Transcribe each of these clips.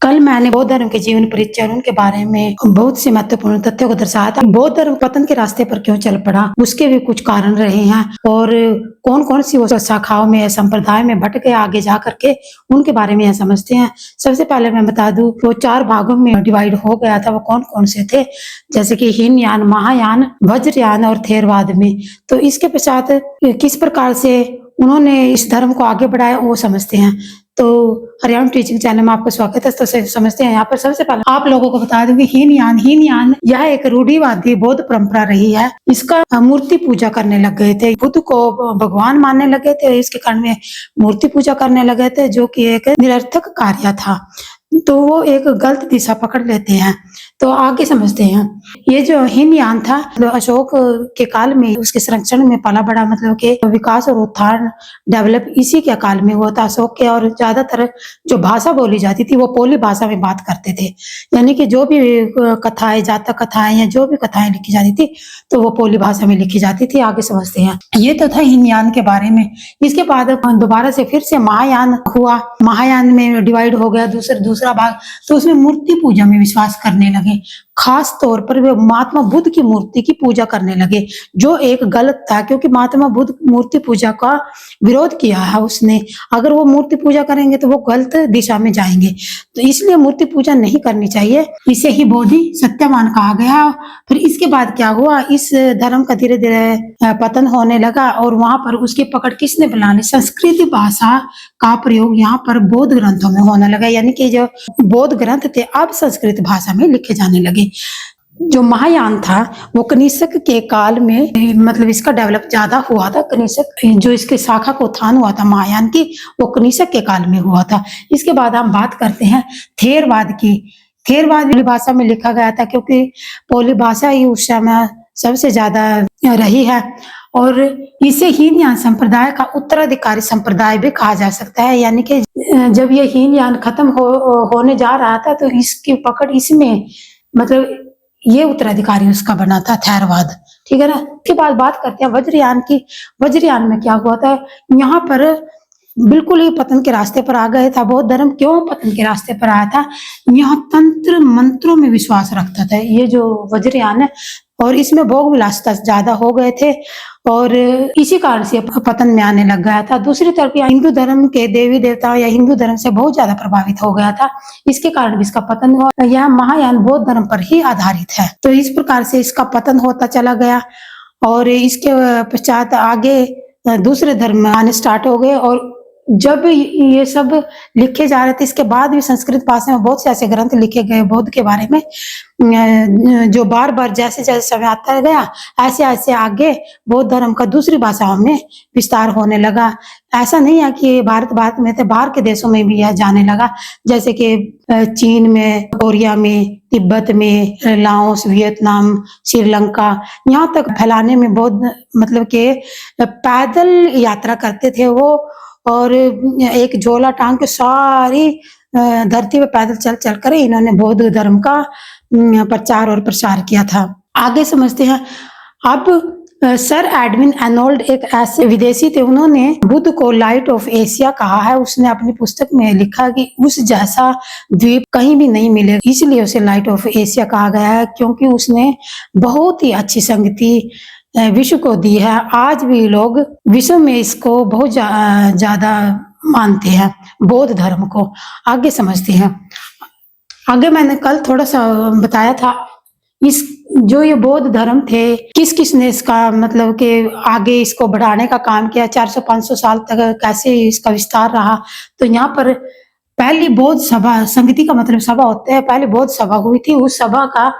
कल मैंने बौद्ध धर्म के जीवन परिचय और उनके बारे में बहुत से महत्वपूर्ण तथ्यों को दर्शाया था। बौद्ध धर्म पतन के रास्ते पर क्यों चल पड़ा, उसके भी कुछ कारण रहे हैं और कौन कौन सी वो शाखाओं में संप्रदाय में भटके आगे जा करके उनके बारे में यह समझते हैं। सबसे पहले मैं बता दूं, वो 4 भागों में डिवाइड हो गया था। वो कौन कौन से थे, जैसे कि हीनयान, महायान, वज्रयान और थेरवाद में। तो इसके पश्चात किस प्रकार से उन्होंने इस धर्म को आगे बढ़ाया वो समझते हैं। तो हरियाणा टीचिंग चैनल में आपका स्वागत है। तो समझते हैं यहाँ पर सबसे पहले आप लोगों को बता दूं कि हीनयान यह एक रूढ़िवादी बौद्ध परंपरा रही है। इसका मूर्ति पूजा करने लग गए थे, बुद्ध को भगवान मानने लगे थे, इसके कारण में मूर्ति पूजा करने लगे थे, जो कि एक निरर्थक कार्य था। तो वो एक गलत दिशा पकड़ लेते हैं। तो आगे समझते हैं, ये जो हीनयान था अशोक के काल में उसके संरक्षण में पला बड़ा, मतलब कि विकास और उत्थान डेवलप इसी के काल में हुआ था अशोक के। और ज्यादातर जो भाषा बोली जाती थी वो पोली भाषा में बात करते थे, यानी कि जो भी कथाएं, जातक कथाएं या जो भी कथाएं लिखी जाती थी तो वो पोली भाषा में लिखी जाती थी। आगे समझते हैं, ये तो था हीनयान के बारे में। इसके बाद दोबारा से फिर से महायान हुआ, महायान में डिवाइड हो गया दूसरा भाग। तो उसमें मूर्ति पूजा में विश्वास करने लगे, खास तौर पर वे महात्मा बुद्ध की मूर्ति की पूजा करने लगे, जो एक गलत था, क्योंकि महात्मा बुद्ध मूर्ति पूजा का विरोध किया है उसने। अगर वो मूर्ति पूजा करेंगे तो वो गलत दिशा में जाएंगे, तो इसलिए मूर्ति पूजा नहीं करनी चाहिए। इसे ही बोधि सत्यवान कहा गया। फिर इसके बाद क्या हुआ, इस धर्म का धीरे धीरे पतन होने लगा और वहां पर उसकी पकड़ किसने बना ली, संस्कृत भाषा का प्रयोग यहाँ पर बौद्ध ग्रंथों में होने लगा, यानी कि जो बौद्ध ग्रंथ थे अब संस्कृत भाषा में लिखे जाने लगे। जो महायान था वो कनिष्क के काल में, मतलब इसका डेवलप ज्यादा हुआ था। कनिष्क जो इसके शाखा को उत्थान हुआ था महायान की, वो कनिष्क के काल में हुआ था। इसके बाद हम बात करते हैं थेरवाद की। थेरवाद पोली भाषा में लिखा गया था, क्योंकि पोली भाषा ही उस समय सबसे ज्यादा रही है। और इसे हीनयान संप्रदाय का उत्तराधिकारी संप्रदाय भी कहा जा सकता है, यानी कि जब ये हीनयान खत्म होने जा रहा था तो इसकी पकड़ इसमें, मतलब ये उत्तराधिकारी उसका बना था, थेरवाद। ठीक है ना। इसके बाद बात करते हैं वज्रयान की। वज्रयान में क्या हुआ था, यहाँ पर बिल्कुल ही पतन के रास्ते पर आ गए था बौद्ध धर्म। क्यों पतन के रास्ते पर आया था, यहाँ तंत्र मंत्रों में विश्वास रखता था ये जो वज्रयान है, और इसमें भोग विलासिता ज्यादा हो गए थे और इसी कारण से पतन में आने लग गया था। दूसरी तरफ हिंदू धर्म के देवी देवता या हिंदू धर्म से बहुत ज्यादा प्रभावित हो गया था, इसके कारण भी इसका पतन हुआ। यह महायान बौद्ध धर्म पर ही आधारित है, तो इस प्रकार से इसका पतन होता चला गया। और इसके पश्चात आगे दूसरे धर्म आने स्टार्ट हो गए। और जब ये सब लिखे जा रहे थे, इसके बाद भी संस्कृत भाषा में बहुत से ऐसे ग्रंथ लिखे गए बौद्ध के बारे में, जो बार बार जैसे जैसे समय आता गया ऐसे ऐसे आगे बौद्ध धर्म का दूसरी भाषाओं में विस्तार होने लगा। ऐसा नहीं है कि भारत में थे, बाहर के देशों में भी यह जाने लगा, जैसे कि चीन में, कोरिया में, तिब्बत में, लाओस, वियतनाम, श्रीलंका, यहाँ तक फैलाने में बौद्ध, मतलब के पैदल यात्रा करते थे वो, और एक झोला टांग के सारी धरती पे पैदल चल चल कर इन्होंने बौद्ध धर्म का प्रचार और प्रसार किया था। आगे समझते हैं। अब सर एडविन एनोल्ड एक ऐसे विदेशी थे, उन्होंने बुद्ध को लाइट ऑफ एशिया कहा है। उसने अपनी पुस्तक में लिखा कि उस जैसा द्वीप कहीं भी नहीं मिले, इसलिए उसे लाइट ऑफ एशिया कहा गया है, क्योंकि उसने बहुत ही अच्छी संगति विश्व को दी है। आज भी लोग विश्व में इसको बहुत ज्यादा मानते हैं, बौद्ध धर्म को। आगे समझते हैं। आगे मैंने कल थोड़ा सा बताया था, इस जो ये बौद्ध धर्म थे, किस किस ने इसका, मतलब कि आगे इसको बढ़ाने का काम किया, 400-500 साल तक कैसे इसका विस्तार रहा। तो यहाँ पर पहली बौद्ध सभा, संगति का मतलब सभा होता है, पहले बौद्ध सभा हुई थी। उस सभा का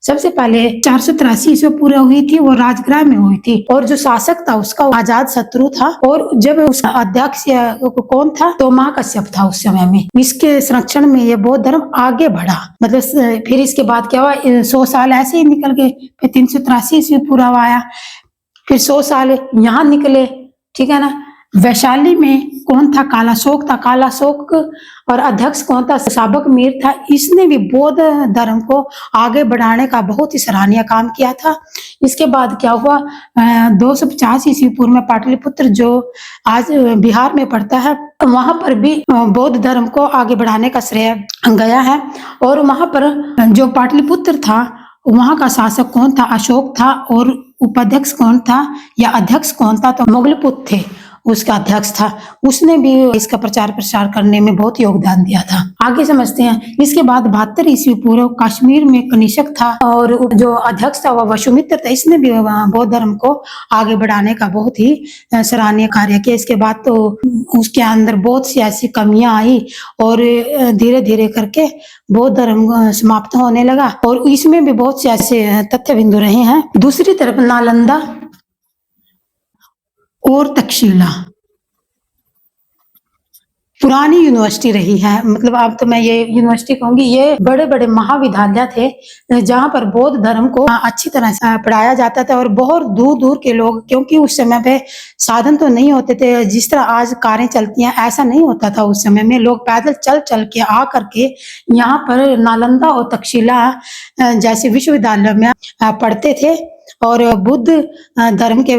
सबसे पहले 483 ईस्वी पूरा हुई थी, वो राजगृह में हुई थी, और जो शासक था उसका अजात शत्रु था। और जब उसका अध्यक्ष कौन था, तो महाकश्यप था उस समय में। इसके संरक्षण में ये बौद्ध धर्म आगे बढ़ा। मतलब फिर इसके बाद क्या हुआ, 100 साल ऐसे ही निकल गए, फिर 383 ईस्वी पूरा आया, फिर 100 साल यहाँ निकले। ठीक है ना। वैशाली में कौन था, कालाशोक था, कालाशोक और अध्यक्ष कौन था, साबक मीर था। इसने भी बौद्ध धर्म को आगे बढ़ाने का बहुत ही सराहनीय काम किया था। इसके बाद क्या हुआ, 250 ईस्वी पूर्व में पाटलिपुत्र जो आज बिहार में पड़ता है, वहां पर भी बौद्ध धर्म को आगे बढ़ाने का श्रेय गया है। और वहां पर जो पाटलिपुत्र था वहां का शासक कौन था, अशोक था। और उपाध्यक्ष कौन था या अध्यक्ष कौन था, तो मोगलपुत थे, उसका अध्यक्ष था। उसने भी इसका प्रचार प्रसार करने में बहुत योगदान दिया था। आगे समझते हैं। इसके बाद 72 ईस्वी पूर्व कश्मीर में कनिष्क था और जो अध्यक्ष था वह वसुमित्र था। इसने भी बौद्ध धर्म को आगे बढ़ाने का बहुत ही सराहनीय कार्य किया। इसके बाद तो उसके अंदर बहुत सी ऐसी कमियां आई और धीरे धीरे करके बौद्ध धर्म समाप्त होने लगा। और इसमें भी बहुत से ऐसे तथ्य बिंदु रहे हैं। दूसरी तरफ नालंदा और तक्षशिला पुरानी यूनिवर्सिटी रही है। मतलब अब तो मैं ये यूनिवर्सिटी कहूंगी, ये बड़े बड़े महाविद्यालय थे जहां पर बौद्ध धर्म को अच्छी तरह से पढ़ाया जाता था। और बहुत दूर दूर के लोग, क्योंकि उस समय पे साधन तो नहीं होते थे, जिस तरह आज कारें चलती हैं ऐसा नहीं होता था। उस समय में लोग पैदल चल चल के आ करके यहाँ पर नालंदा और तक्षशिला जैसे विश्वविद्यालय में पढ़ते थे और बुद्ध धर्म के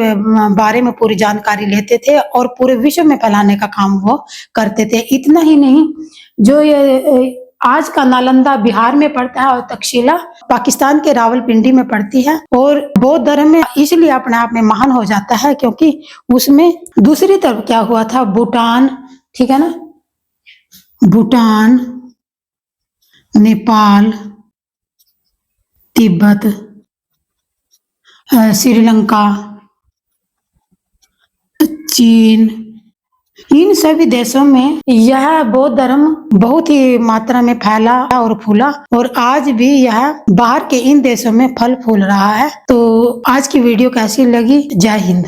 बारे में पूरी जानकारी लेते थे और पूरे विश्व में फैलाने का काम वो करते थे। इतना ही नहीं, जो ये आज का नालंदा बिहार में पड़ता है और तक्षशिला पाकिस्तान के रावलपिंडी में पड़ती है। और बौद्ध धर्म में इसलिए अपने आप में महान हो जाता है क्योंकि उसमें दूसरी तरफ क्या हुआ था, भूटान, ठीक है ना, भूटान, नेपाल, तिब्बत, श्रीलंका, चीन, इन सभी देशों में यह बौद्ध धर्म बहुत ही मात्रा में फैला और फूला और आज भी यह बाहर के इन देशों में फल फूल रहा है। तो आज की वीडियो कैसी लगी? जय हिंद।